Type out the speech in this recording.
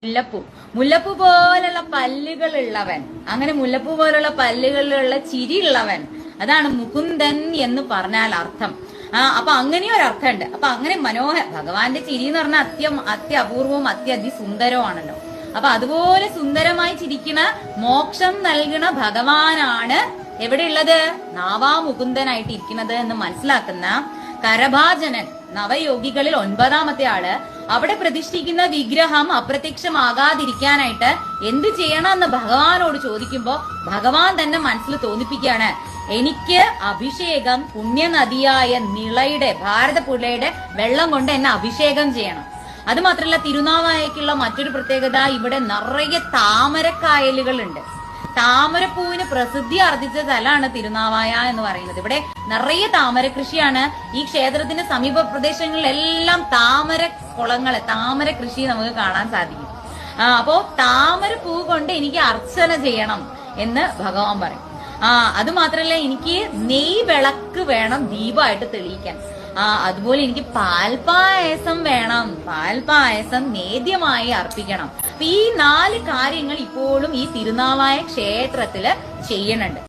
മുല്ലപ്പൂ മുല്ലപ്പൂ പോലുള്ള പല്ലുകളുള്ളവൻ, അങ്ങനെ മുല്ലപ്പൂ പോലുള്ള പല്ലുകളിലുള്ള ചിരിയുള്ളവൻ, അതാണ് മുകുന്ദൻ എന്ന് പറഞ്ഞാൽ അർത്ഥം. അപ്പൊ അങ്ങനെ ഒരു അർത്ഥമുണ്ട്. അപ്പൊ അങ്ങനെ ഭഗവാന്റെ ചിരി എന്ന് പറഞ്ഞാൽ അത്യപൂർവവും അതിസുന്ദരവുമാണല്ലോ. അപ്പൊ അതുപോലെ സുന്ദരമായി ചിരിക്കണ മോക്ഷം നൽകണ ഭഗവാനാണ് എവിടെയുള്ളത്? നാവാമുകുന്ദനായിട്ട് ഇരിക്കുന്നത് എന്ന് മനസ്സിലാക്കുന്ന കരഭാജനൻ, നവയോഗികളിൽ 9ാമത്തെ ആള്. അവിടെ പ്രതിഷ്ഠിക്കുന്ന വിഗ്രഹം അപ്രത്യക്ഷമാകാതിരിക്കാനായിട്ട് എന്ത് ചെയ്യണമെന്ന് ഭഗവാനോട് ചോദിക്കുമ്പോ ഭഗവാൻ തന്നെ മനസ്സിൽ തോന്നിപ്പിക്കുകയാണ്, എനിക്ക് അഭിഷേകം പുണ്യനദിയായ നിളയുടെ ഭാരതപ്പുഴയുടെ വെള്ളം കൊണ്ട് എന്നെ അഭിഷേകം ചെയ്യണം. അത് മാത്രമല്ല, തിരുനാവായക്കുള്ള മറ്റൊരു പ്രത്യേകത, ഇവിടെ നിറയെ താമരക്കായലുകൾ ഉണ്ട്. താമരപ്പൂവിന് പ്രസിദ്ധി ആർജിച്ച സ്ഥലമാണ് തിരുനാവായ എന്ന് പറയുന്നത്. ഇവിടെ നിറയെ താമര കൃഷിയാണ്. ഈ ക്ഷേത്രത്തിന്റെ സമീപ പ്രദേശങ്ങളിലെല്ലാം താമര കുളങ്ങള്, താമര കൃഷി നമുക്ക് കാണാൻ സാധിക്കും. അപ്പോ താമരപ്പൂ കൊണ്ട് എനിക്ക് അർച്ചന ചെയ്യണം എന്ന് ഭഗവാൻ പറയും. അത് മാത്രല്ല, എനിക്ക് നെയ് വിളക്ക് വേണം ദീപമായിട്ട് തെളിയിക്കാൻ. അതുപോലെ എനിക്ക് പാൽപായസം വേണം, പാൽപായസം നേദ്യമായി അർപ്പിക്കണം. അപ്പൊ ഈ 4 കാര്യങ്ങൾ ഇപ്പോഴും ഈ തിരുനാവായ ക്ഷേത്രത്തില് ചെയ്യണുണ്ട്.